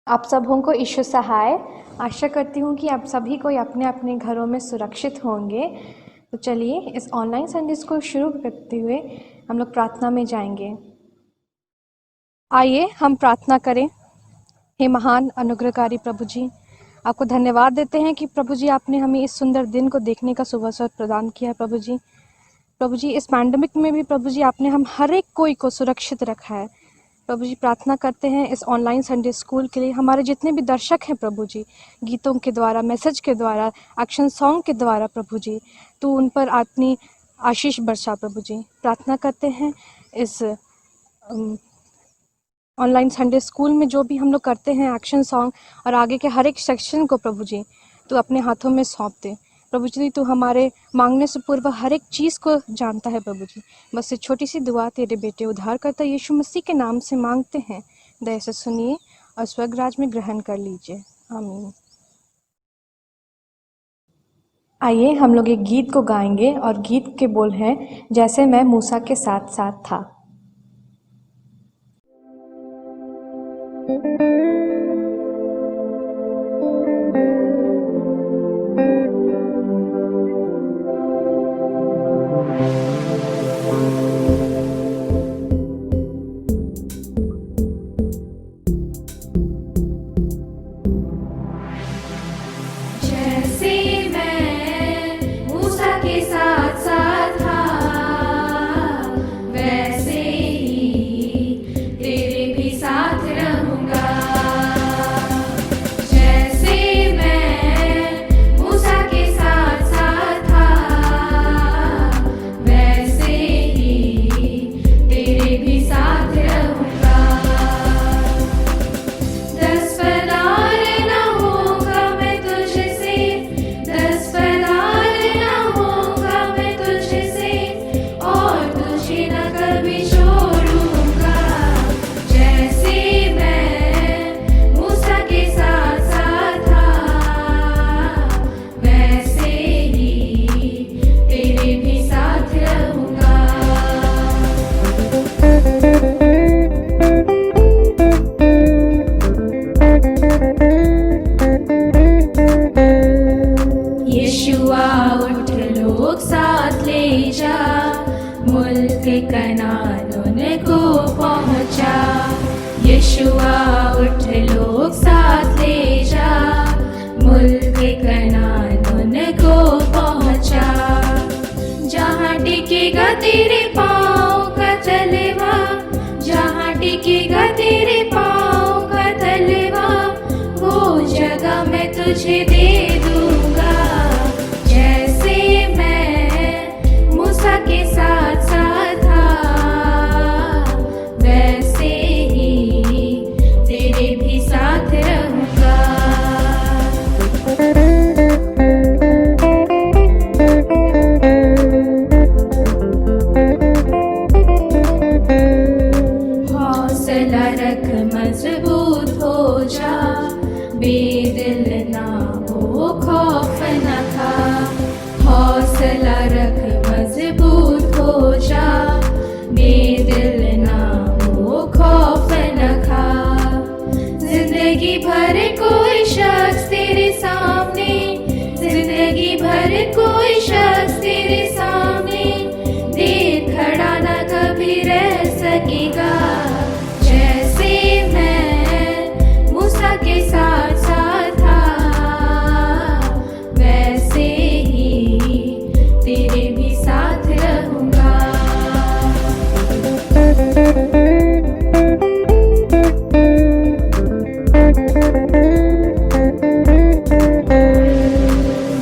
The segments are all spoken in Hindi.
आप सबों को ईश्वर सहाय। आशा करती हूँ कि आप सभी कोई अपने अपने घरों में सुरक्षित होंगे। तो चलिए इस ऑनलाइन संदेश को शुरू करते हुए हम लोग प्रार्थना में जाएंगे। आइए हम प्रार्थना करें। हे महान अनुग्रहकारी प्रभु जी, आपको धन्यवाद देते हैं कि प्रभु जी आपने हमें इस सुंदर दिन को देखने का शुभ अवसर प्रदान किया है। प्रभु जी इस पैंडेमिक में भी प्रभु जी आपने हम हर एक कोई को सुरक्षित रखा है। प्रभु जी प्रार्थना करते हैं इस ऑनलाइन संडे स्कूल के लिए, हमारे जितने भी दर्शक हैं प्रभु जी, गीतों के द्वारा, मैसेज के द्वारा, एक्शन सॉन्ग के द्वारा प्रभु जी तू उन पर अपनी आशीष बरसा। प्रभु जी प्रार्थना करते हैं इस ऑनलाइन संडे स्कूल में जो भी हम लोग करते हैं एक्शन सॉन्ग और आगे के हर एक सेक्शन को प्रभु जी तू अपने हाथों में सौंप दे। प्रभु जी तू हमारे मांगने से पूर्व हर एक चीज़ को जानता है प्रभु जी। बस ये छोटी सी दुआ तेरे बेटे उद्धारकर्ता यीशु मसीह के नाम से मांगते हैं, दया से सुनिए और स्वर्गराज में ग्रहण कर लीजिए, आमीन। आइए हम लोग एक गीत को गाएंगे और गीत के बोल हैं, जैसे मैं मूसा के साथ साथ था।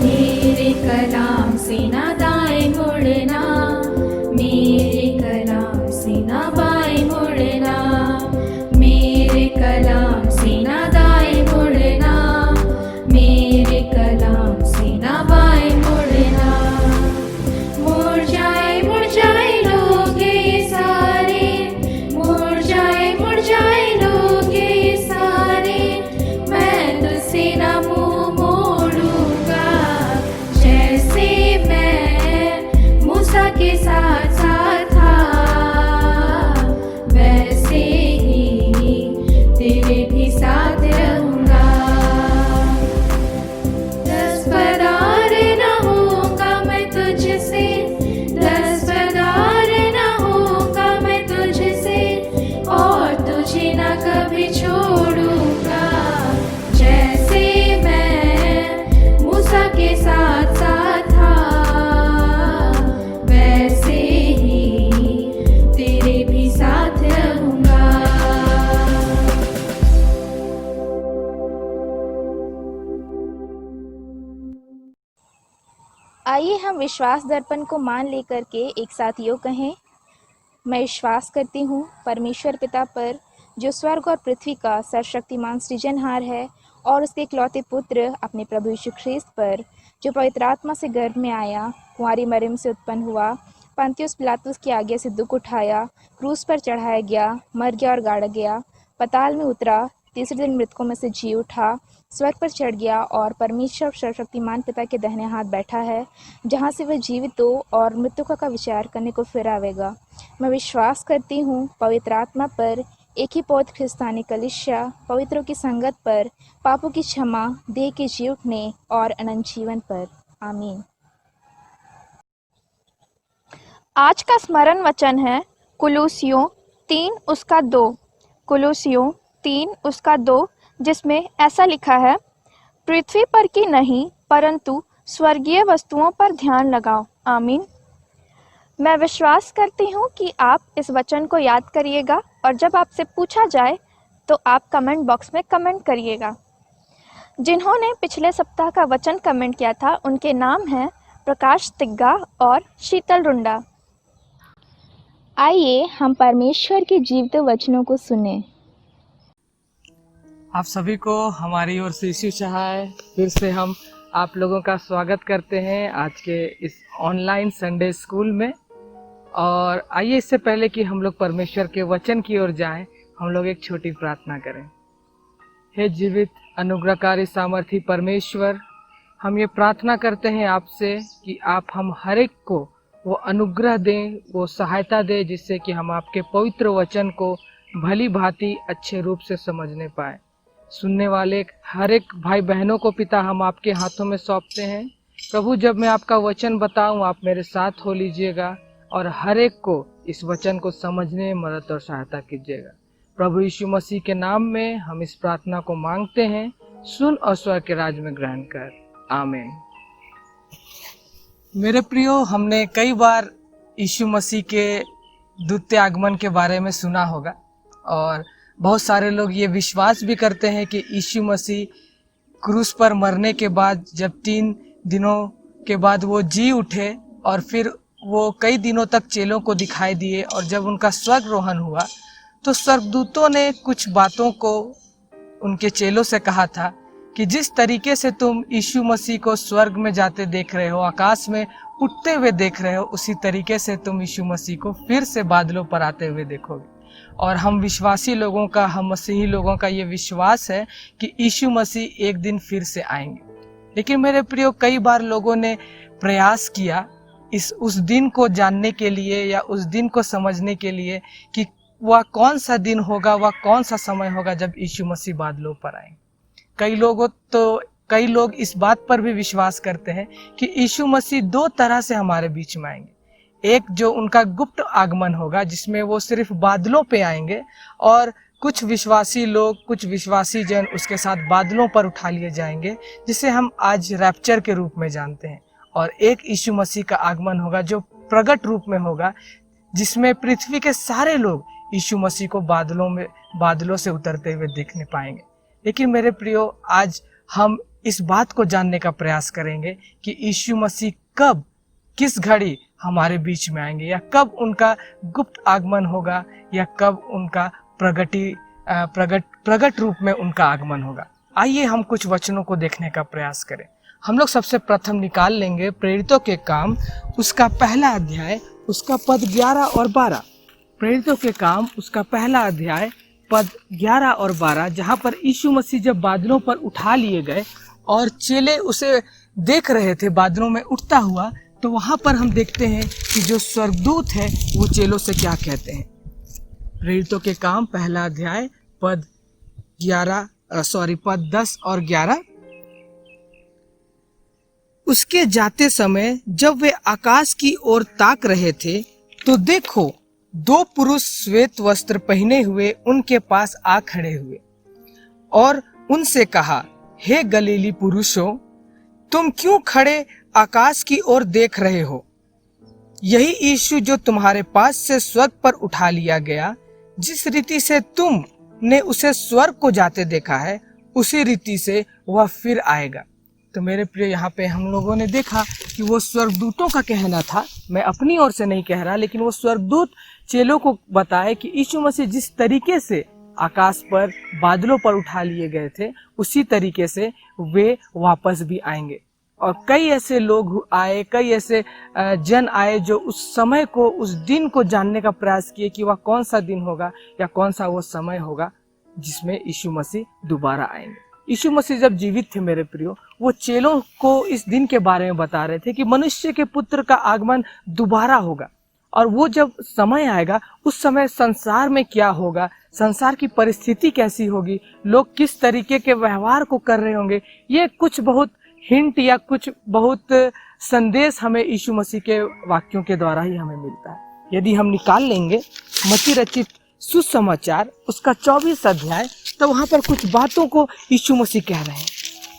मेरे कलाम से आइए हम विश्वास दर्पण को मान लेकर के एक साथ योग कहें। मैं विश्वास करती हूँ परमेश्वर पिता पर, जो स्वर्ग और पृथ्वी का सर्वशक्तिमान सृजनहार है, और उसके इकलौते पुत्र अपने प्रभु यीशु ख्रीस्त पर, जो पवित्र आत्मा से गर्भ में आया, कुंवारी मरियम से उत्पन्न हुआ, पंतियुस पिलातुस की आज्ञा से दुख उठाया, क्रूस पर चढ़ाया गया, मर गया और गाड़ा गया, पाताल में उतरा, तीसरे दिन मृतकों में से जी उठा, स्वर्ग पर चढ़ गया और परमेश्वर सर्वशक्तिमान पिता के दाहिने हाथ बैठा है, जहाँ से वह जीवितों और मृतकों का विचार करने को फिर आवेगा। मैं विश्वास करती हूँ पवित्र आत्मा पर, एक ही पवित्र ख्रिस्तानी कलीसिया, पवित्रों की संगत पर, पापों की क्षमा, देह के जी उठने और अनंत जीवन पर। आमीन। आज का स्मरण वचन है कुलुस्सियों 3:2। कुलुस्सियों 3:2, जिसमें ऐसा लिखा है, पृथ्वी पर की नहीं परंतु स्वर्गीय वस्तुओं पर ध्यान लगाओ। आमीन। मैं विश्वास करती हूँ कि आप इस वचन को याद करिएगा और जब आपसे पूछा जाए तो आप कमेंट बॉक्स में कमेंट करिएगा। जिन्होंने पिछले सप्ताह का वचन कमेंट किया था उनके नाम हैं प्रकाश तिग्गा और शीतल रुंडा। आइए हम परमेश्वर के जीवित वचनों को सुने। आप सभी को हमारी ओर से यीशु चाहे फिर से हम आप लोगों का स्वागत करते हैं आज के इस ऑनलाइन संडे स्कूल में। और आइए इससे पहले कि हम लोग परमेश्वर के वचन की ओर जाएं, हम लोग एक छोटी प्रार्थना करें। हे जीवित अनुग्रहकारी सामर्थी परमेश्वर, हम ये प्रार्थना करते हैं आपसे कि आप हम हर एक को वो अनुग्रह दें, वो सहायता दें, जिससे कि हम आपके पवित्र वचन को भली भांति अच्छे रूप से समझने पाए। सुनने वाले हर एक भाई बहनों को पिता हम आपके हाथों में सौंपते हैं। प्रभु, जब मैं आपका वचन बताऊं आप मेरे साथ हो लीजिएगा और हर एक को इस वचन को समझने में मदद और सहायता कीजिएगा। प्रभु यीशु मसीह के नाम में हम इस प्रार्थना को मांगते हैं। सुन और स्वर्ग के राज में ग्रहण कर। आमीन। मेरे प्रियो, हमने कई बार यीशु मसीह के द्वितीय आगमन के बारे में सुना होगा और बहुत सारे लोग ये विश्वास भी करते हैं कि यीशु मसीह क्रूस पर मरने के बाद जब 3 दिनों के बाद वो जी उठे और फिर वो कई दिनों तक चेलों को दिखाई दिए, और जब उनका स्वर्गरोहण हुआ तो स्वर्गदूतों ने कुछ बातों को उनके चेलों से कहा था कि जिस तरीके से तुम यीशु मसीह को स्वर्ग में जाते देख रहे हो, आकाश में उठते हुए देख रहे हो, उसी तरीके से तुम यीशु मसीह को फिर से बादलों पर आते हुए देखोगे। और हम विश्वासी लोगों का, हम मसीही लोगों का ये विश्वास है कि यीशु मसीह एक दिन फिर से आएंगे। लेकिन मेरे प्रियो, कई बार लोगों ने प्रयास किया उस दिन को जानने के लिए या उस दिन को समझने के लिए कि वह कौन सा दिन होगा, वह कौन सा समय होगा जब यीशु मसीह बादलों पर आएंगे। कई लोग इस बात पर भी विश्वास करते हैं कि यीशु मसीह 2 तरह से हमारे बीच में आएंगे। एक जो उनका गुप्त आगमन होगा, जिसमें वो सिर्फ बादलों पे आएंगे और कुछ विश्वासी लोग, कुछ विश्वासी जन उसके साथ बादलों पर उठा लिए जाएंगे, जिसे हम आज रैप्चर के रूप में जानते हैं। और एक यीशु मसीह का आगमन होगा जो प्रगट रूप में होगा, जिसमें पृथ्वी के सारे लोग यीशु मसीह को बादलों से उतरते हुए देखने पाएंगे। लेकिन मेरे प्रियो, आज हम इस बात को जानने का प्रयास करेंगे कि यीशु मसीह कब, किस घड़ी हमारे बीच में आएंगे, या कब उनका गुप्त आगमन होगा, या कब उनका प्रगट रूप में उनका आगमन होगा। आइए हम कुछ वचनों को देखने का प्रयास करें। हम लोग सबसे प्रथम निकाल लेंगे प्रेरितों के काम, उसका पहला अध्याय, उसका पद 11 और 12। प्रेरितों के काम उसका पहला अध्याय पद 11 और 12, जहाँ पर यीशु मसीह जब बादलों पर उठा लिए गए और चेले उसे देख रहे थे बादलों में उठता हुआ, तो वहाँ पर हम देखते हैं कि जो स्वर्गदूत है वो चेलों से क्या कहते हैं। प्रेरितों के काम पहला अध्याय पद 10 और 11। उसके जाते समय जब वे आकाश की ओर ताक रहे थे, तो देखो 2 पुरुष श्वेत वस्त्र पहने हुए उनके पास आ खड़े हुए और उनसे कहा, हे गलीली पुरुषों, तुम क्यों खड़े आकाश की ओर देख रहे हो? यही यीशु जो तुम्हारे पास से स्वर्ग पर उठा लिया गया, जिस रीति से तुमने उसे स्वर्ग को जाते देखा है, उसी रीति से वह फिर आएगा। तो मेरे प्रिय यहाँ पे हम लोगों ने देखा कि वो स्वर्गदूतों का कहना था, मैं अपनी ओर से नहीं कह रहा, लेकिन वो स्वर्गदूत चेलों को बताए कि यीशु मसीह जिस तरीके से आकाश पर बादलों पर उठा लिए गए थे, उसी तरीके से वे वापस भी आएंगे। और कई ऐसे लोग आए, कई ऐसे जन आए जो उस समय को, उस दिन को जानने का प्रयास किए कि वह कौन सा दिन होगा या कौन सा वो समय होगा जिसमें यीशु मसीह दोबारा आएंगे। यीशु मसीह जब जीवित थे मेरे प्रियो, वो चेलों को इस दिन के बारे में बता रहे थे कि मनुष्य के पुत्र का आगमन दोबारा होगा, और वो जब समय आएगा उस समय संसार में क्या होगा, संसार की परिस्थिति कैसी होगी, लोग किस तरीके के व्यवहार को कर रहे होंगे, ये कुछ बहुत हिंट या कुछ बहुत संदेश हमें यीशु मसीह के वाक्यों के द्वारा ही हमें मिलता है। यदि हम निकाल लेंगे मत्ती रचित सुसमाचार उसका 24 अध्याय, तो वहां पर कुछ बातों को यीशु मसीह कह रहे हैं।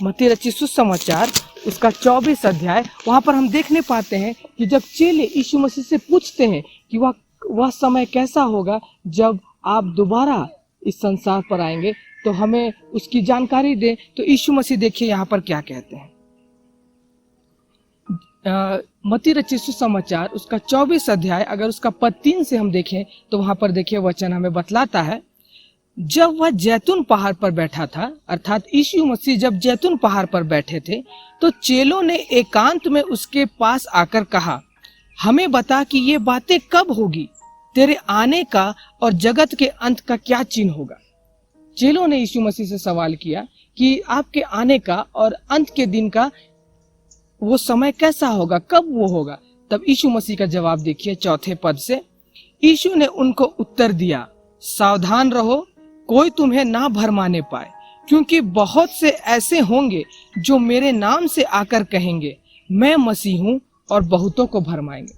मत्ती रचित सुसमाचार उसका 24 अध्याय, वहां पर हम देखने पाते हैं कि जब चेले यीशु मसीह से पूछते हैं कि वह समय कैसा होगा जब आप दोबारा इस संसार पर आएंगे, तो हमें उसकी जानकारी दें, तो यीशु मसीह देखिए यहाँ पर क्या कहते हैं। मत्ती रचित सुसमाचार उसका 24 अध्याय, अगर उसका पद 3 से हम देखें तो वहां पर देखिए वचन हमें बतलाता है, जब वह जैतून पहाड़ पर बैठा था, अर्थात यीशु मसीह जब जैतून पहाड़ पर बैठे थे, तो चेलों ने एकांत में उसके पास आकर कहा, हमें बता कि ये बातें कब होगी, तेरे आने का और जगत के अंत का क्या चिन्ह होगा। चेलों ने यीशु मसीह से सवाल किया कि आपके आने का और अंत के दिन का वो समय कैसा होगा, कब वो होगा। तब यीशु मसीह का जवाब देखिए 4 पद से, यीशु ने उनको उत्तर दिया, सावधान रहो, कोई तुम्हें ना भरमाने पाए, क्योंकि बहुत से ऐसे होंगे जो मेरे नाम से आकर कहेंगे मैं मसीह हूं, और बहुतों को भरमाएंगे।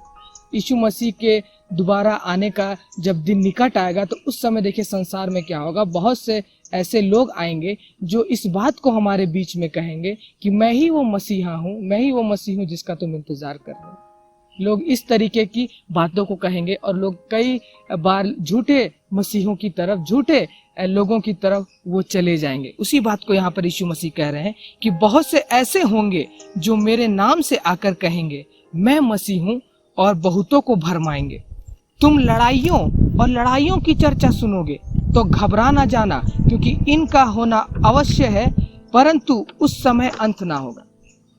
यीशु मसीह के दोबारा आने का जब दिन निकट आएगा, तो उस समय देखिए संसार में क्या होगा, बहुत से ऐसे लोग आएंगे जो इस बात को हमारे बीच में कहेंगे कि मैं ही वो मसीहा हूँ, मैं ही वो मसीह हूँ जिसका तुम इंतजार कर रहे हो। लोग इस तरीके की बातों को कहेंगे, और लोग कई बार झूठे मसीहों की तरफ, झूठे लोगों की तरफ वो चले जाएंगे। उसी बात को यहाँ पर यीशु मसीह कह रहे हैं कि बहुत से ऐसे होंगे जो मेरे नाम से आकर कहेंगे मैं मसीह हूँ, और बहुतों को भरमाएंगे। तुम लड़ाइयों और लड़ाइयों की चर्चा सुनोगे तो घबरा ना जाना, क्योंकि इनका होना अवश्य है, परंतु उस समय अंत ना होगा।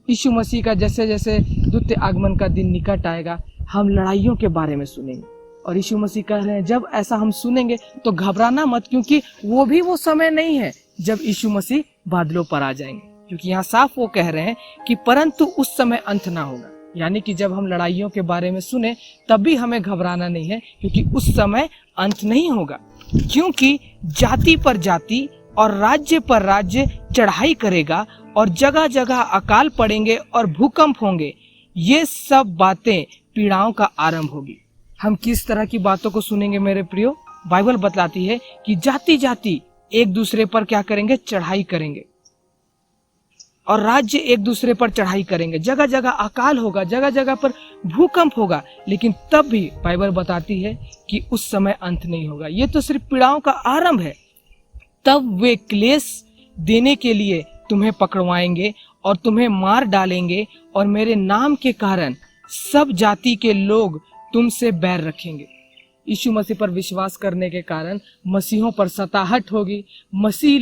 यीशु मसीह का जैसे जैसे द्वितीय आगमन का दिन निकट आएगा, हम लड़ाइयों के बारे में सुनेंगे, और यीशु मसीह कह रहे हैं जब ऐसा हम सुनेंगे तो घबराना मत, क्योंकि वो भी वो समय नहीं है जब यीशु मसीह बादलों पर आ जाएंगे। क्योंकि यहाँ साफ वो कह रहे हैं कि परंतु उस समय अंत ना होगा, यानी कि जब हम लड़ाइयों के बारे में सुने तब भी हमें घबराना नहीं है, क्योंकि उस समय अंत नहीं होगा। क्योंकि जाति पर जाति और राज्य पर राज्य चढ़ाई करेगा, और जगह जगह अकाल पड़ेंगे और भूकंप होंगे, ये सब बातें पीड़ाओं का आरंभ होगी। हम किस तरह की बातों को सुनेंगे मेरे प्रियो? बाइबल बतलाती है कि जाति जाति एक दूसरे पर क्या करेंगे, चढ़ाई करेंगे, और राज्य एक दूसरे पर चढ़ाई करेंगे, जगह जगह अकाल होगा, जगह जगह पर भूकंप होगा, लेकिन तब भी बाइबल बताती है कि उस समय अंत नहीं होगा। ये तो सिर्फ पीड़ाओं का आरंभ है। तब वे क्लेश देने के लिए तुम्हें पकड़वाएंगे और तुम्हें मार डालेंगे, और मेरे नाम के कारण सब जाति के लोग तुमसे बैर रखेंगे। यीशु मसीह पर विश्वास करने के कारण मसीहों पर सताहट होगी, मसीह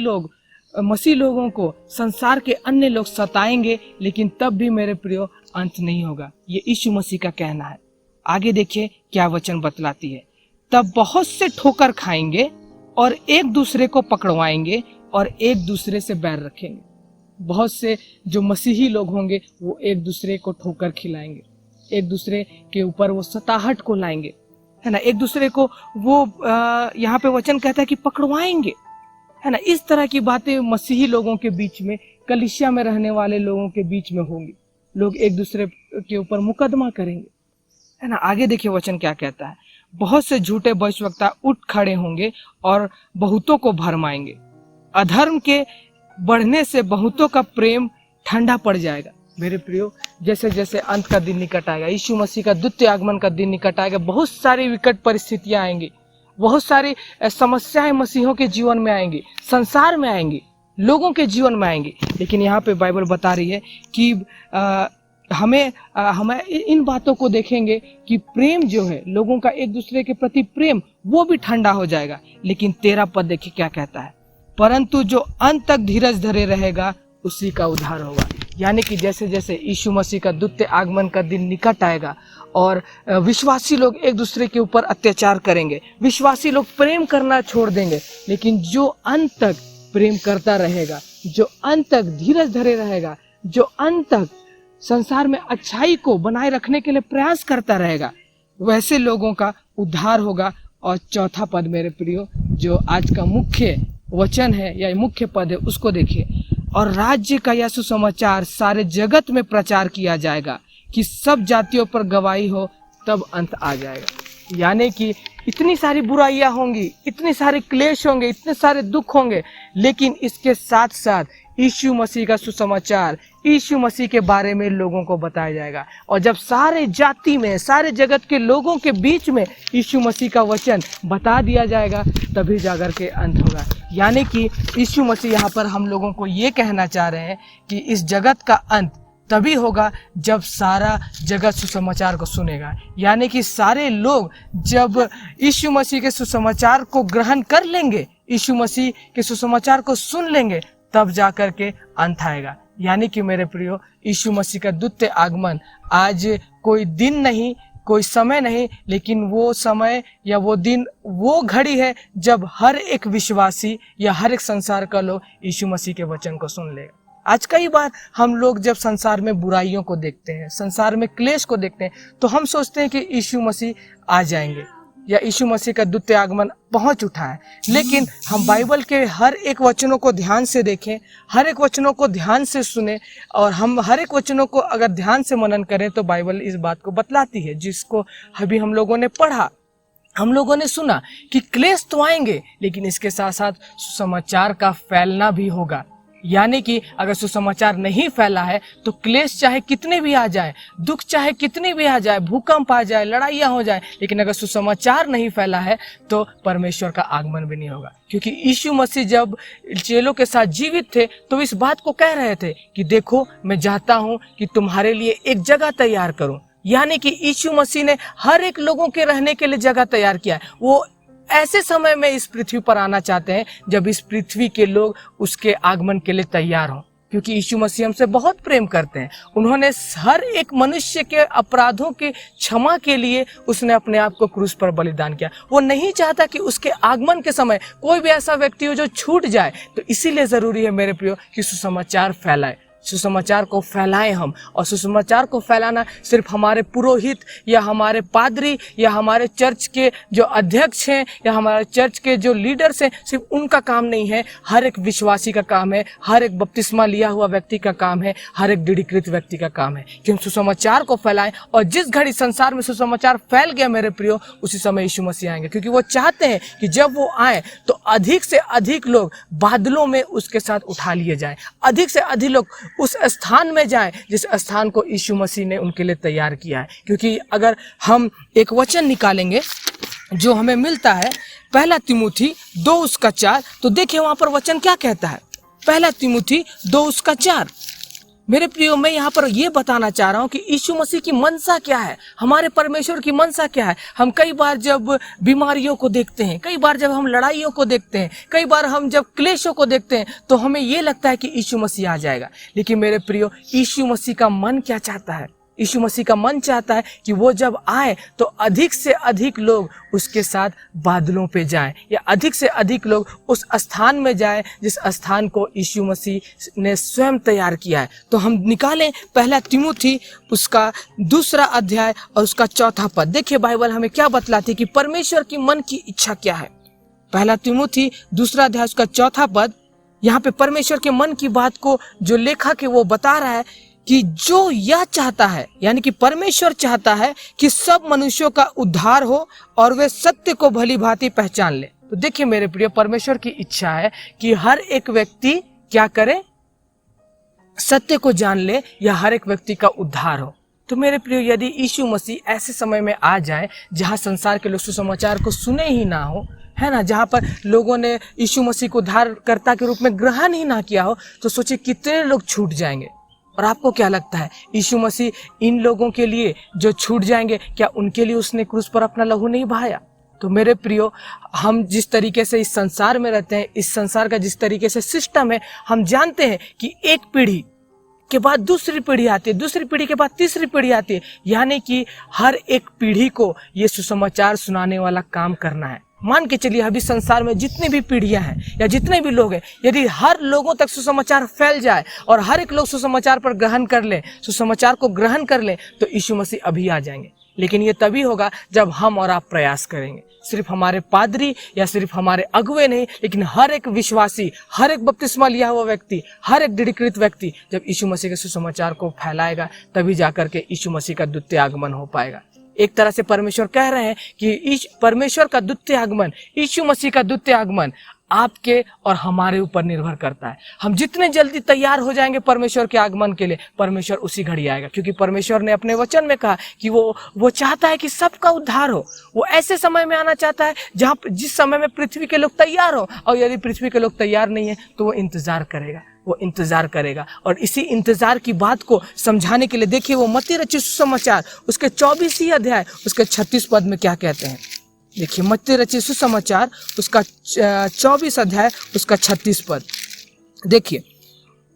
लोगों को संसार के अन्य लोग सताएंगे, लेकिन तब भी मेरे प्रियो अंत नहीं होगा। ये यीशु मसीह का कहना है। आगे देखिए क्या वचन बतलाती है, तब बहुत से ठोकर खाएंगे और एक दूसरे को पकड़वाएंगे और एक दूसरे से बैर रखेंगे। बहुत से जो मसीही लोग होंगे वो एक दूसरे को ठोकर खिलाएंगे, एक दूसरे के ऊपर वो सताहट को लाएंगे, है ना, एक दूसरे को वो यहाँ पे वचन कहता है कि पकड़वाएंगे, है ना। इस तरह की बातें मसीही लोगों के बीच में, कलीसिया में रहने वाले लोगों के बीच में होंगी। लोग एक दूसरे के ऊपर मुकदमा करेंगे, है ना। आगे देखिए वचन क्या कहता है, बहुत से झूठे भविष्यवक्ता उठ खड़े होंगे और बहुतों को भरमाएंगे। अधर्म के बढ़ने से बहुतों का प्रेम ठंडा पड़ जाएगा। मेरे प्रियो, जैसे जैसे अंत का दिन निकट आएगा, यीशु मसीह का द्वितीय आगमन का दिन निकट आएगा, बहुत सारी विकट परिस्थितियां आएंगी, बहुत सारी समस्याएं मसीहों के जीवन में आएंगी, संसार में आएंगी, लोगों के जीवन में आएंगे। लेकिन यहाँ पे बाइबल बता रही है कि हमें इन बातों को देखेंगे कि प्रेम जो है, लोगों का एक दूसरे के प्रति प्रेम, वो भी ठंडा हो जाएगा। लेकिन 13 पद देखिए क्या कहता है, परंतु जो अंत तक धीरज धरे रहेगा उसी का उद्धार होगा। यानी कि जैसे जैसे यीशु मसीह का द्वितीय आगमन का दिन निकट आएगा और विश्वासी लोग एक दूसरे के ऊपर अत्याचार करेंगे, विश्वासी लोग प्रेम करना छोड़ देंगे, लेकिन जो अंत तक प्रेम करता रहेगा, जो अंत तक धीरज धरे रहेगा, जो अंत तक संसार में अच्छाई को बनाए रखने के लिए प्रयास करता रहेगा, वैसे लोगों का उद्धार होगा। और चौथा पद मेरे प्रियो, जो आज का मुख्य वचन है या मुख्य पद है, उसको देखिए, और राज्य का यह सुसमाचार सारे जगत में प्रचार किया जाएगा कि सब जातियों पर गवाही हो, तब अंत आ जाएगा। यानी कि इतनी सारी बुराइयां होंगी, इतने सारे क्लेश होंगे, इतने सारे दुख होंगे, लेकिन इसके साथ साथ यीशु मसीह का सुसमाचार, यीशु मसीह के बारे में लोगों को बताया जाएगा। और जब सारे जाति में, सारे जगत के लोगों के बीच में यीशु मसीह का वचन बता दिया जाएगा, तभी जाकर के अंत होगा। यानी कि यीशु मसीह यहाँ पर हम लोगों को ये कहना चाह रहे हैं कि इस जगत का अंत तभी होगा जब सारा जगत सुसमाचार को सुनेगा। यानी कि सारे लोग जब यीशु मसीह के सुसमाचार को ग्रहण कर लेंगे, यीशु मसीह के सुसमाचार को सुन लेंगे, तब जाकर के अंत आएगा। यानी कि मेरे प्रियो, यीशु मसीह का द्वितीय आगमन आज कोई दिन नहीं, कोई समय नहीं, लेकिन वो समय या वो दिन, वो घड़ी है जब हर एक विश्वासी या हर एक संसार का लोग यीशु मसीह के वचन को सुन लेगा। आज कई बार हम लोग जब संसार में बुराइयों को देखते हैं, संसार में क्लेश को देखते हैं, तो हम सोचते हैं कि यीशु मसीह आ जाएंगे या यीशु मसीह का द्वितीय आगमन पहुंच उठा है। लेकिन हम बाइबल के हर एक वचनों को ध्यान से देखें, हर एक वचनों को ध्यान से सुने, और हम हर एक वचनों को अगर ध्यान से मनन करें तो बाइबल इस बात को बतलाती है, जिसको अभी हम लोगों ने पढ़ा, हम लोगों ने सुना कि क्लेश तो आएंगे, लेकिन इसके साथ साथ सुसमाचार का फैलना भी होगा। यानी कि अगर सुसमाचार नहीं फैला है तो क्लेश चाहे कितने भी आ जाए, दुख चाहे कितने भी आ जाए, भूकंप आ जाए, लड़ाइयाँ हो जाए, लेकिन अगर सुसमाचार नहीं फैला है तो परमेश्वर का आगमन भी नहीं होगा। क्योंकि यीशु मसीह जब चेलों के साथ जीवित थे तो इस बात को कह रहे थे कि देखो, मैं चाहता हूँ कि तुम्हारे लिए एक जगह तैयार करूँ। यानी कि यीशु मसीह ने हर एक लोगों के रहने के लिए जगह तैयार किया है। वो ऐसे समय में इस पृथ्वी पर आना चाहते हैं जब इस पृथ्वी के लोग उसके आगमन के लिए तैयार हों, क्योंकि यीशु मसीह हमसे बहुत प्रेम करते हैं। उन्होंने हर एक मनुष्य के अपराधों के क्षमा के लिए उसने अपने आप को क्रूस पर बलिदान किया। वो नहीं चाहता कि उसके आगमन के समय कोई भी ऐसा व्यक्ति हो जो छूट जाए। तो इसीलिए जरूरी है मेरे प्रियो कि सुसमाचार फैलाए, सुसमाचार को फैलाएं हम। और सुसमाचार को फैलाना सिर्फ हमारे पुरोहित या हमारे पादरी या हमारे चर्च के जो अध्यक्ष हैं या हमारे चर्च के जो लीडर्स हैं, सिर्फ उनका काम नहीं है, हर एक विश्वासी का काम है, हर एक बपतिस्मा लिया हुआ व्यक्ति का काम है, हर एक दृढ़ीकृत व्यक्ति का काम है कि हम सुसमाचार को फैलाएं। और जिस घड़ी संसार में सुसमाचार फैल गया मेरे प्रियो, उसी समय यीशु मसीह आएंगे, क्योंकि वो चाहते हैं कि जब वो आए तो अधिक से अधिक लोग बादलों में उसके साथ उठा लिए जाएं, अधिक से अधिक लोग उस स्थान में जाएं जिस स्थान को यीशु मसीह ने उनके लिए तैयार किया है। क्योंकि अगर हम एक वचन निकालेंगे जो हमें मिलता है 1 तीमुथी 2:4, तो देखिए वहां पर वचन क्या कहता है। 1 तीमुथी 2:4। मेरे प्रियो, मैं यहाँ पर ये बताना चाह रहा हूँ कि यीशु मसीह की मनसा क्या है, हमारे परमेश्वर की मनसा क्या है। हम कई बार जब बीमारियों को देखते हैं, कई बार जब हम लड़ाइयों को देखते हैं, कई बार हम जब क्लेशों को देखते हैं, तो हमें ये लगता है कि यीशु मसीह आ जाएगा। लेकिन मेरे प्रियो, यीशु मसीह का मन क्या चाहता है? यीशु मसीह का मन चाहता है कि वो जब आए तो अधिक से अधिक लोग उसके साथ बादलों पे जाएं, या अधिक से अधिक लोग उस स्थान में जाएं जिस स्थान को यीशु मसीह ने स्वयं तैयार किया है। तो हम निकालें 1 तीमुथी उसका 2 अध्याय और उसका 4 पद। देखिए बाइबल हमें क्या बतलाती है कि परमेश्वर की मन की इच्छा क्या है। 1 तीमुथी 2 अध्याय उसका 4 पद, यहाँ पे परमेश्वर के मन की बात को जो लेखक है वो बता रहा है कि जो यह चाहता है, यानी कि परमेश्वर चाहता है कि सब मनुष्यों का उद्धार हो और वे सत्य को भली भांति पहचान ले। तो देखिए मेरे प्रिय, परमेश्वर की इच्छा है कि हर एक व्यक्ति क्या करे? सत्य को जान ले, या हर एक व्यक्ति का उद्धार हो। तो मेरे प्रियो, यदि यीशु मसीह ऐसे समय में आ जाए जहां संसार के लोग सुसमाचार को सुने ही ना हो, है ना, जहाँ पर लोगों ने यीशु मसीह को उद्धारकर्ता के रूप में ग्रहण ही ना किया हो, तो सोचिए कितने लोग छूट जाएंगे। और आपको क्या लगता है, यीशु मसीह इन लोगों के लिए जो छूट जाएंगे, क्या उनके लिए उसने क्रूस पर अपना लहू नहीं बहाया? तो मेरे प्रियो, हम जिस तरीके से इस संसार में रहते हैं, इस संसार का जिस तरीके से सिस्टम है, हम जानते हैं कि एक पीढ़ी के बाद दूसरी पीढ़ी आती है, दूसरी पीढ़ी के बाद तीसरी पीढ़ी आती है, यानी कि हर एक पीढ़ी को ये सुसमाचार सुनाने वाला काम करना है। मान के चलिए अभी संसार में जितनी भी पीढ़ियां हैं या जितने भी लोग हैं, यदि हर लोगों तक सुसमाचार फैल जाए और हर एक लोग सुसमाचार पर ग्रहण कर लें, सुसमाचार को ग्रहण कर लें, तो यीशु मसीह अभी आ जाएंगे। लेकिन ये तभी होगा जब हम और आप प्रयास करेंगे। सिर्फ हमारे पादरी या सिर्फ हमारे अगुवे नहीं, लेकिन हर एक विश्वासी, हर एक बपतिस्मा लिया हुआ व्यक्ति, हर एक दृढ़ीकृत व्यक्ति जब यीशु मसीह के सुसमाचार को फैलाएगा, तभी जाकर के यीशु मसीह का द्वितीय आगमन हो पाएगा। एक तरह से परमेश्वर कह रहे हैं कि परमेश्वर का द्वितीय आगमन, यीशु मसीह का द्वितीय आगमन आपके और हमारे ऊपर निर्भर करता है। हम जितने जल्दी तैयार हो जाएंगे परमेश्वर के आगमन के लिए, परमेश्वर उसी घड़ी आएगा। क्योंकि परमेश्वर ने अपने वचन में कहा कि वो चाहता है कि सबका उद्धार हो। वो ऐसे समय में आना चाहता है जिस समय में पृथ्वी के लोग तैयार हो, और यदि पृथ्वी के लोग तैयार नहीं है तो वो इंतजार करेगा, वो इंतजार करेगा। और इसी इंतजार की बात को समझाने के लिए देखिए वो मत्ती रचित सुसमाचार उसके 24 अध्याय उसके 36 पद में क्या कहते हैं। देखिए मत्ती रचित सुसमाचार उसका 24 अध्याय उसका 36 पद। देखिए,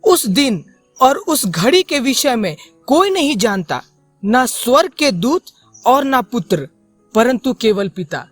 उस दिन और उस घड़ी के विषय में कोई नहीं जानता, ना स्वर्ग के दूत और ना पुत्र, परंतु केवल पिता।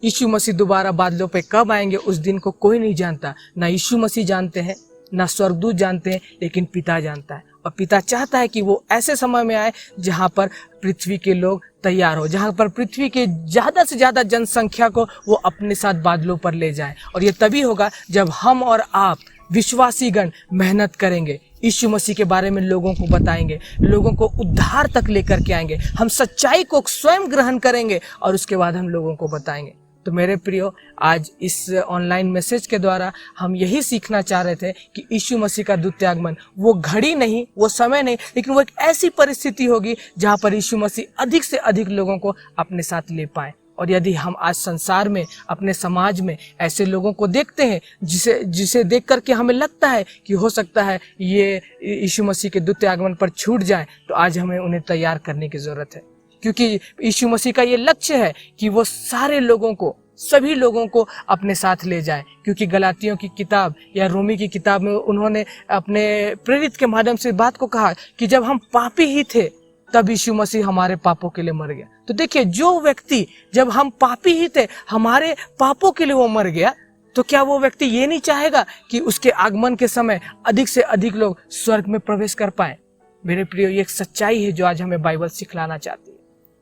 यीशु मसीह दोबारा बादलों पे कब आएंगे उस दिन को कोई नहीं जानता। ना यीशु मसीह जानते हैं, ना स्वर्गदूत जानते हैं, लेकिन पिता जानता है। और पिता चाहता है कि वो ऐसे समय में आए जहां पर पृथ्वी के लोग तैयार हो, जहां पर पृथ्वी के ज्यादा से ज्यादा जनसंख्या को वो अपने साथ बादलों पर ले जाए। और ये तभी होगा जब हम और आप विश्वासीगण मेहनत करेंगे, यीशु मसीह के बारे में लोगों को बताएंगे, लोगों को उद्धार तक लेकर के आएंगे, हम सच्चाई को स्वयं ग्रहण करेंगे और उसके बाद हम लोगों को बताएंगे। तो मेरे प्रियो, आज इस ऑनलाइन मैसेज के द्वारा हम यही सीखना चाह रहे थे कि यीशु मसीह का द्वितीय आगमन वो घड़ी नहीं, वो समय नहीं, लेकिन वो एक ऐसी परिस्थिति होगी जहां पर यीशु मसीह अधिक से अधिक लोगों को अपने साथ ले पाए। और यदि हम आज संसार में, अपने समाज में ऐसे लोगों को देखते हैं जिसे देख करके हमें लगता है कि हो सकता है ये यीशु मसीह के द्वितीय आगमन पर छूट जाए, तो आज हमें उन्हें तैयार करने की जरूरत है। क्योंकि यीशु मसीह का ये लक्ष्य है कि वो सारे लोगों को, सभी लोगों को अपने साथ ले जाए। क्योंकि गलातियों की किताब या रोमी की किताब में उन्होंने अपने प्रेरित के माध्यम से बात को कहा कि जब हम पापी ही थे तब यीशु मसीह हमारे पापों के लिए मर गया। तो देखिए, जो व्यक्ति जब हम पापी ही थे, हमारे पापों के लिए वो मर गया, तो क्या वो व्यक्ति ये नहीं चाहेगा कि उसके आगमन के समय अधिक से अधिक लोग स्वर्ग में प्रवेश कर पाए? मेरे प्रियो, ये एक सच्चाई है जो आज हमें बाइबल सिखलाना चाहती है।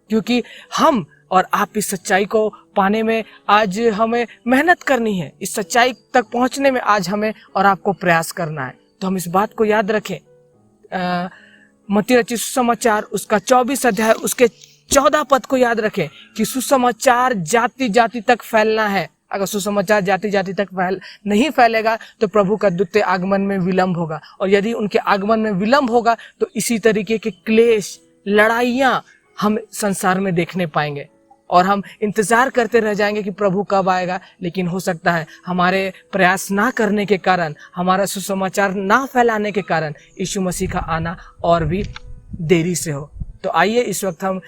क्योंकि हम और आप इस सच्चाई को पाने में आज हमें मेहनत करनी है, इस सच्चाई तक पहुंचने में आज हमें और आपको प्रयास करना है। तो हम इस बात को याद रखें। मत्ती रचित सुसमाचार उसका 24 अध्याय उसके 14 पद को याद रखें कि सुसमाचार जाति जाति तक फैलना है। अगर सुसमाचार जाति जाति तक नहीं फैलेगा तो प्रभु का द्वितीय आगमन में विलंब होगा। और यदि उनके आगमन में विलंब होगा तो इसी तरीके के क्लेश, लड़ाइयां हम संसार में देखने पाएंगे और हम इंतजार करते रह जाएंगे कि प्रभु कब आएगा। लेकिन हो सकता है हमारे प्रयास ना करने के कारण, हमारा सुसमाचार ना फैलाने के कारण यीशु मसीह का आना और भी देरी से हो। तो आइए इस वक्त हम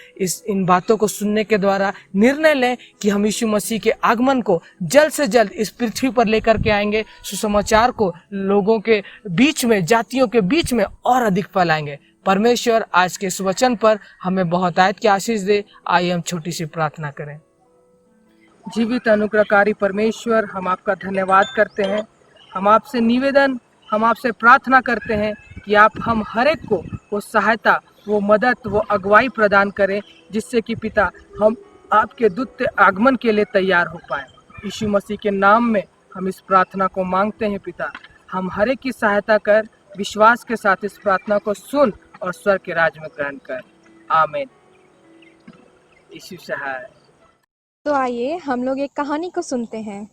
इन बातों को सुनने के द्वारा निर्णय लें कि हम यीशु मसीह के आगमन को जल्द से जल्द इस पृथ्वी पर लेकर के आएंगे, सुसमाचार को लोगों के बीच में, जातियों के बीच में और अधिक फैलाएंगे। परमेश्वर आज के इस वचन पर हमें बहुतायत की आशीष दे। आइए हम छोटी सी प्रार्थना करें। जीवित अनुग्रहकारी परमेश्वर, हम आपका धन्यवाद करते हैं। हम आपसे निवेदन, हम आपसे प्रार्थना करते हैं कि आप हम हर एक को वो सहायता, वो मदद, वो अगुवाई प्रदान करें, जिससे कि पिता हम आपके द्वितीय आगमन के लिए तैयार हो पाए। यीशु मसीह के नाम में हम इस प्रार्थना को मांगते हैं पिता। हम हर एक की सहायता कर, विश्वास के साथ इस प्रार्थना को सुन और स्वर्ग के राज में ग्रहण कर। आमीन। यीशु सहाय। तो आइए हम लोग एक कहानी को सुनते हैं।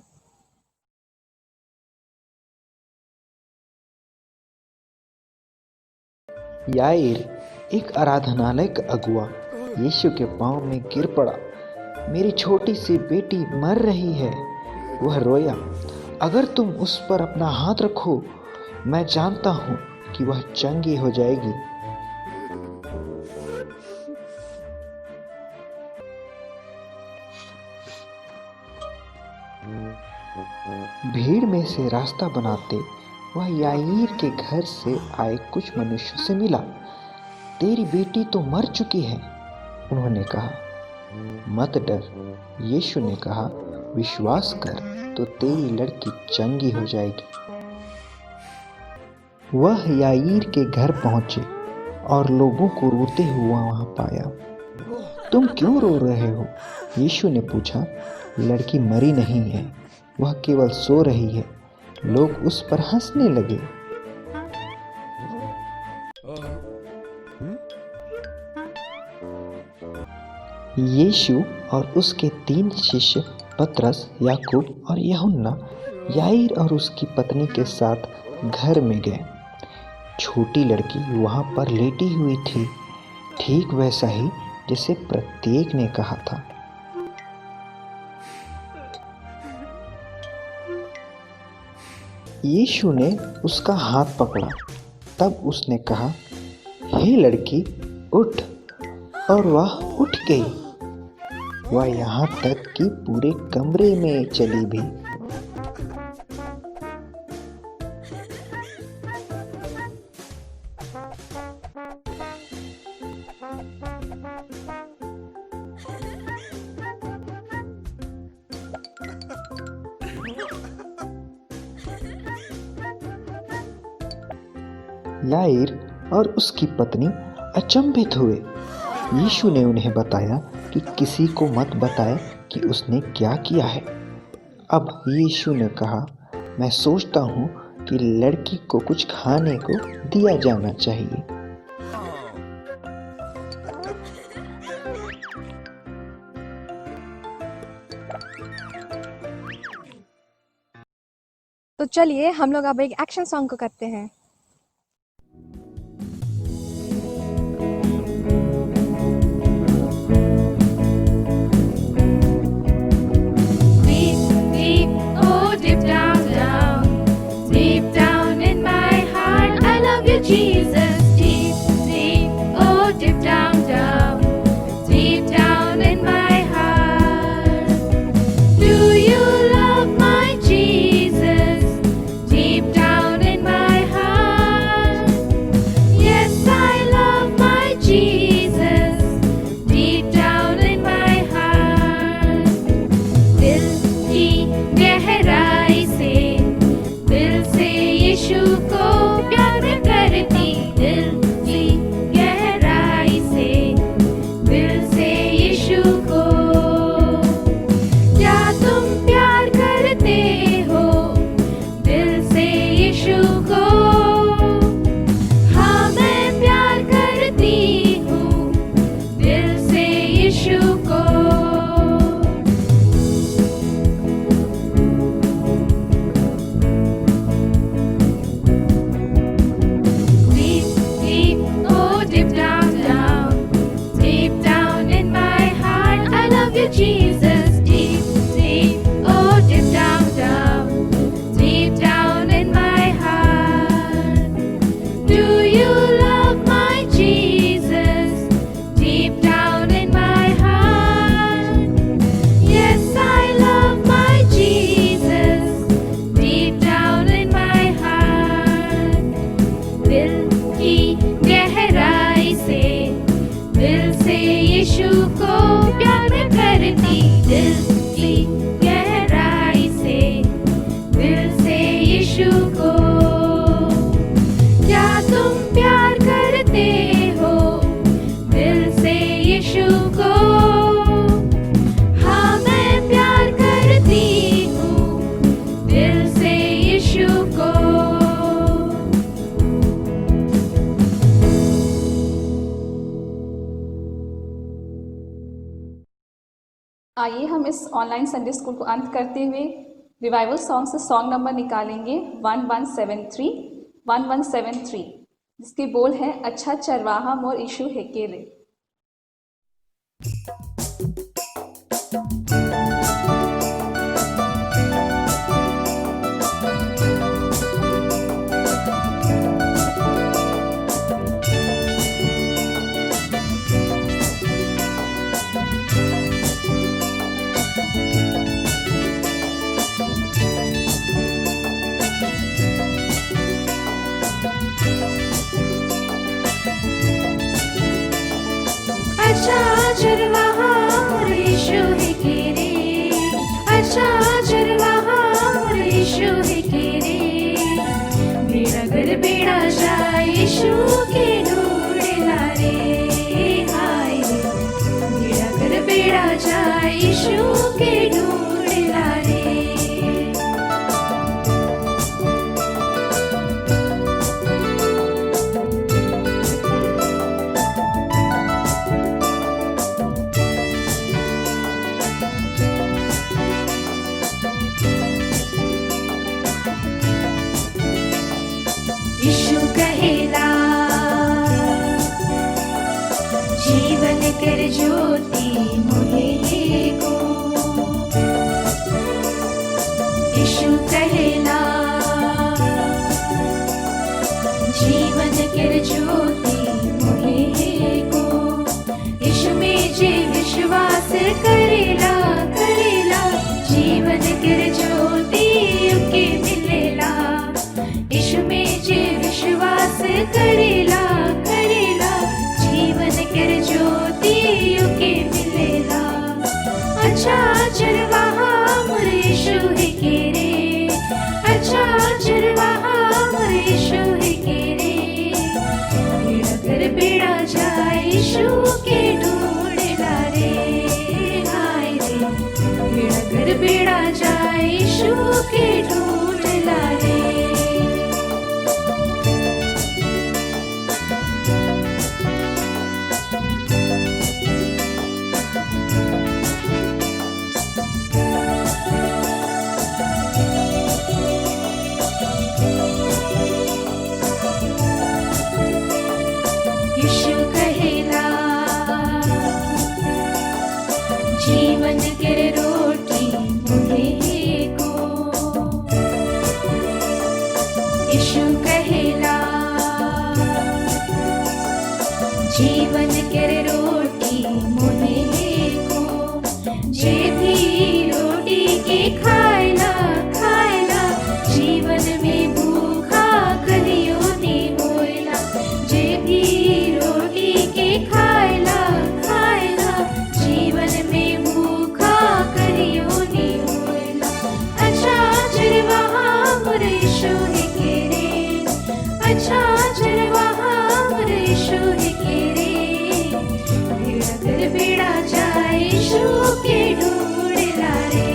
याइर, एक आराधनालय का अगुआ, यीशु के पांव में गिर पड़ा। मेरी छोटी सी बेटी मर रही है, वह रोया। अगर तुम उस पर अपना हाथ रखो, मैं जानता हूँ कि वह चंगी हो जाएगी। भीड़ में से रास्ता बनाते वह याईर के घर से आए कुछ मनुष्यों से मिला। तेरी बेटी तो मर चुकी है, उन्होंने कहा। मत डर, यीशु ने कहा, विश्वास कर तो तेरी लड़की चंगी हो जाएगी। वह याईर के घर पहुंचे और लोगों को रोते हुआ वहां पाया। तुम क्यों रो रहे हो? यीशु ने पूछा। लड़की मरी नहीं है, वह केवल सो रही है। लोग उस पर हंसने लगे। यीशु और उसके 3 शिष्य पतरस, याकूब और यूहन्ना याईर और उसकी पत्नी के साथ घर में गए। छोटी लड़की वहां पर लेटी हुई थी, ठीक वैसा ही जैसे प्रत्येक ने कहा था। यीशु ने उसका हाथ पकड़ा। तब उसने कहा, हे लड़की, उठ। और वह उठ गई। वह यहाँ तक कि पूरे कमरे में चली भी। याईर और उसकी पत्नी अचंभित हुए। यीशु ने उन्हें बताया कि किसी को मत बताए कि उसने क्या किया है। अब यीशु ने कहा, मैं सोचता हूँ कि लड़की को कुछ खाने को दिया जाना चाहिए। तो चलिए हम लोग अब एक एक्शन सॉन्ग को करते हैं। Jesus, deep, deep, oh deep down, down, deep down in my heart. Do you love my Jesus? Deep down in my heart. Yes, I love my Jesus. Deep down in my heart. दिल की गहराई से, दिल से यीशु को प्यार करती, दिल की गहराई से, दिल से यीशु को। क्या तुम प्यार करते हो दिल से यीशु को? हाँ, मैं प्यार करती हूँ दिल से यीशु को। Jesus, deep, deep, oh deep down, down, deep down in my heart. Do you love my Jesus? Deep down in my heart. Yes, I love my Jesus. Deep down in my heart. दिल की गहराई से, दिल से यीशु को प्यार करती, दिल की गहराई से, दिल से यीशु को। क्या तुम प्यार करते हो दिल से यीशु को? हाँ, मैं प्यार करती हूँ दिल से यीशु को। आइए हम इस ऑनलाइन संडे स्कूल को अंत करते हुए रिवाइवल सॉन्ग से सॉन्ग नंबर निकालेंगे 1173 जिसके बोल है, अच्छा चरवाहा मोर यीशु है के रे। अच्छा चरवाहा मोर यीशु है के रे, अच्छा चरवाहा मोर यीशु है के रे। बेड़ा गर बेड़ा जाए यीशु के ढूंढला रे, हाय रे। बेड़ा गर बेड़ा जाए यीशु के ढूंढला रे। यीशु कहेला जीवन कर ज्योति मोहे को। यीशु कहेला जीवन कर ज्योति मोहे को। यीशु में जे विश्वास करेला करेला, जीवन कर ज्योति उके मिलेला। यीशु में जे विश्वास करेला करेला, जीवन कर ज्योति उके मिलेला। अच्छा चरवाहा मोर यीशु है के रे, अच्छा चरवाहा मोर यीशु है के रे। बेड़ा कर बेड़ा जाए यीशु के ढूंढला रे, हाय रे। बेड़ा कर बेड़ा जाए यीशु के ढूंढला रे। यीशु कहेला जीवन कर रोटी मोहे को। यीशु कहेला जीवन कर रोटी मोहे को। जे भी रोटी के खायला खायला, जीवन में भूखा कहियो नी होयला। जे भी रोटी के खायला खायला, जीवन में भूखा कहियो नी होयला। अच्छा चरवाहा मोर यीशु है के रे, अच्छा चरवाहा मोर यीशु है के रे। बेड़ा कर बेड़ा जाए यीशु के ढूंढला रे,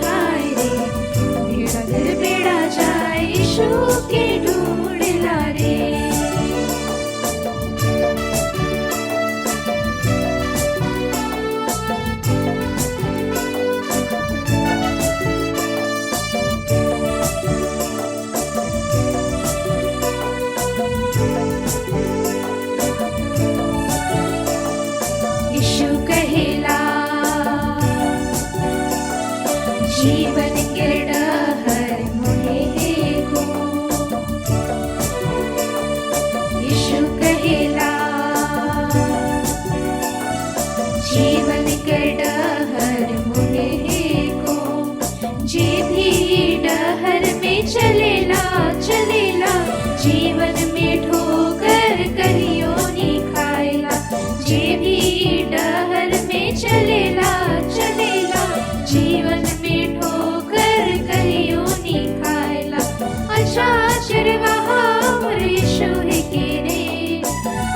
हाय रे। बेड़ा कर बेड़ा जाए यीशु के ढूंढला रे। यीशु कहेला जीवन के डहर मोहे को। यीशु कहेला जीवन के डहर मोहे को। जे भी डहर में चलेला चलेला, जीवन में ठोकर कहियो नी खाएला। जे भी डहर में चलेला चलेला, जीवन में ठोकर कहियो नी खाएला। अच्छा चरवाहा मोर यीशु है के रे,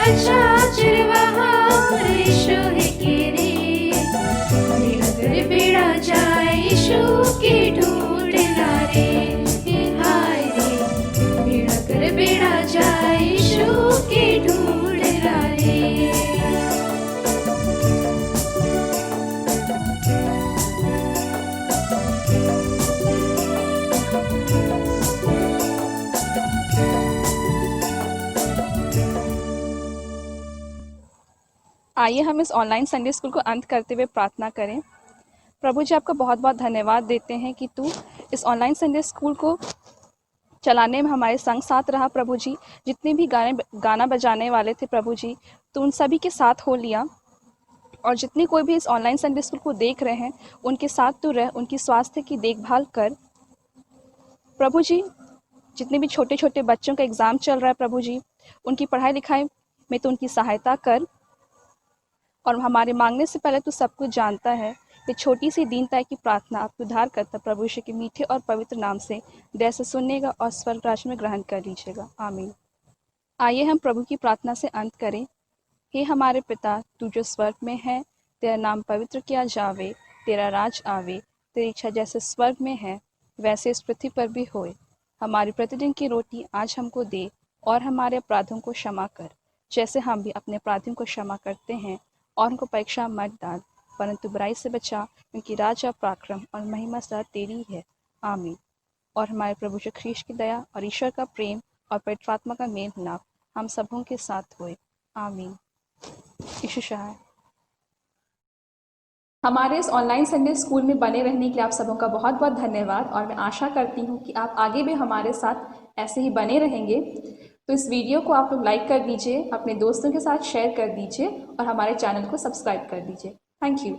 अच्छा चरवाहा मोर यीशु है के रे। बेड़ा कर बेड़ा जाए यीशु के ढूंढला रे, हाय रे। बेड़ा कर बेड़ा जाए यीशु के ढूंढला रे। आइए हम इस ऑनलाइन संडे स्कूल को अंत करते हुए प्रार्थना करें। प्रभु जी, आपका बहुत बहुत धन्यवाद देते हैं कि तू इस ऑनलाइन संडे स्कूल को चलाने में हमारे संग साथ रहा। प्रभु जी, जितने भी गाना बजाने वाले थे प्रभु जी, तो उन सभी के साथ हो लिया। और जितने कोई भी इस ऑनलाइन संडे स्कूल को देख रहे हैं, उनके साथ तू रह, उनकी स्वास्थ्य की देखभाल कर। प्रभु जी, जितने भी छोटे छोटे बच्चों का एग्ज़ाम चल रहा है प्रभु जी, उनकी पढ़ाई लिखाई में तो उनकी सहायता कर। और हमारे मांगने से पहले तू सब कुछ जानता है। ये छोटी सी दीनता की प्रार्थना आपके उद्धारकर्ता प्रभु यीशु के मीठे और पवित्र नाम से दया से सुननेगा और स्वर्ग राज्य में ग्रहण कर लीजिएगा। आमीन। आइए हम प्रभु की प्रार्थना से अंत करें। हे हमारे पिता, तू जो स्वर्ग में है, तेरा नाम पवित्र किया जावे, तेरा राज आवे, तेरी इच्छा जैसे स्वर्ग में है वैसे इस पृथ्वी पर भी होए। हमारी प्रतिदिन की रोटी आज हमको दे और हमारे अपराधों को क्षमा कर, जैसे हम भी अपने अपराधियों को क्षमा करते हैं, और उनको परीक्षा मत डाल, परंतु बुराई से बचा, क्योंकि राज और पराक्रम और महिमा सदा तेरी है। आमीन। और हमारे प्रभु यीशु ख्रीस्त की दया और ईश्वर का प्रेम और पवित्र आत्मा का मेल मिलाप हम सबों के साथ होए। आमीन। यीशु सहाय। हमारे इस ऑनलाइन संडे स्कूल में बने रहने के लिए आप सबों का बहुत बहुत धन्यवाद, और मैं आशा करती हूँ कि आप आगे भी हमारे साथ ऐसे ही बने रहेंगे। तो इस वीडियो को आप लोग लाइक कर दीजिए, अपने दोस्तों के साथ शेयर कर दीजिए और हमारे चैनल को सब्सक्राइब कर दीजिए। Thank you.